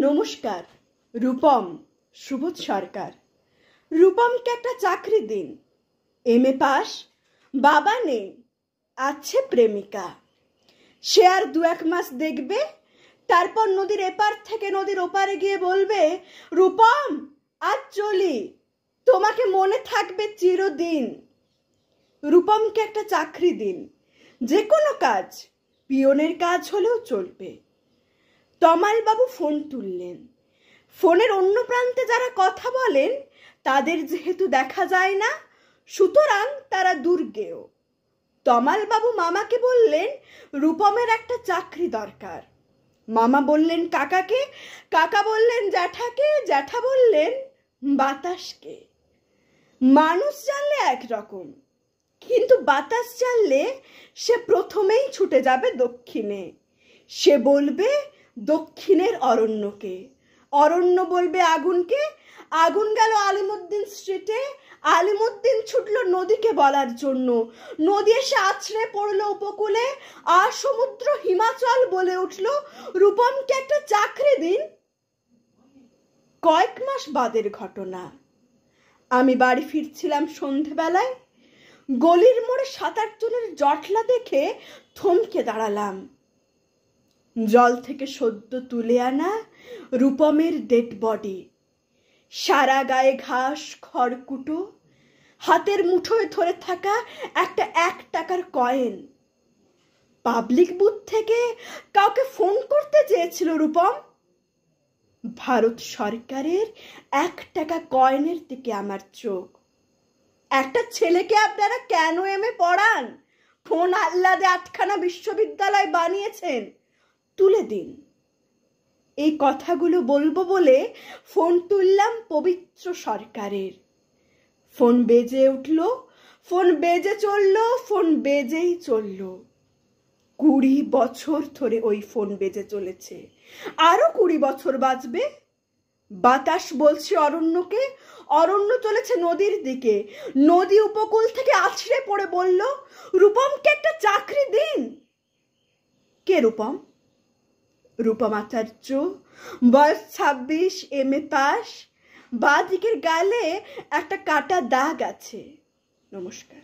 নমস্কার। রূপম সুবোধ সরকার। রূপমকে একটা চাকরি দিন। এমএ পাস, বাবা নেই, আছে প্রেমিকা। সে আর 2-1 মাস দেখবে, তারপর নদীর এপার থেকে নদীর ওপারে গিয়ে বলবে, রূপম আজ চলি, তোমাকে মনে থাকবে চিরদিন। রূপমকে একটা চাকরি দিন, যে কোনো কাজ, পিয়নের কাজ হলেও চলবে। তমালবাবু ফোন তুললেন। ফোনের অন্য প্রান্তে যারা কথা বলেন তাদের যেহেতু দেখা যায় না, সুতরাং তারা দুর্গেয়। তমালবাবু মামাকে বললেন রূপমের একটা চাকরি দরকার। মামা বললেন কাকাকে, কাকা বললেন জ্যাঠাকে, জ্যাঠা বললেন বাতাসকে। মানুষ জানলে একরকম, কিন্তু বাতাস জানলে সে প্রথমেই ছুটে যাবে দক্ষিণে। সে বলবে দক্ষিণের অরণ্যকে, অরণ্য বলবে আগুনকে, আগুন গেল আলিমুদ্দিন স্ট্রিটে, আলিমুদ্দিন ছুটল নদীকে বলার জন্য, নদী এসে আছড়ে পড়লো উপকূলে, আর সমুদ্র হিমাচল বলে উঠল রূপমকে একটা চাকরি দিন। কয়েক মাস বাদের ঘটনা। আমি বাড়ি ফিরছিলাম সন্ধেবেলায়। গলির মোড়ে 7-8 জনের জটলা দেখে থমকে দাঁড়ালাম। জল থেকে সদ্য তুলে আনা রূপমের ডেড বডি, সারা গায়ে ঘাস খড়কুটো, হাতের মুঠোয় ধরে থাকা একটা 1 টাকার কয়েন। পাবলিক বুথ থেকে কাউকে ফোন করতে চেয়েছিল রূপম। ভারত সরকারের 1 টাকা কয়েনের দিকে আমার চোখ। একটা ছেলেকে আপনারা কেন এমএ পড়ান? ফোন আহ্লাদে 8খানা বিশ্ববিদ্যালয় বানিয়েছেন, তুলে দিন। এই কথাগুলো বলবো বলে ফোন তুললাম পবিত্র সরকারের। ফোন বেজে উঠল, ফোন বেজে চলল, ফোন বেজেই চলল। 20 বছর ধরে ওই ফোন বেজে চলেছে, আরো 20 বছর বাজবে। বাতাস বলছে অরণ্যকে, অরণ্য চলেছে নদীর দিকে, নদী উপকূল থেকে আছড়ে পড়ে বলল রূপমকে একটা চাকরি দিন। কে রূপম? রূপম আচার্য, বয়স 26, এমএ পাস, বাঁ দিকের গালে একটা কাটা দাগ আছে। নমস্কার।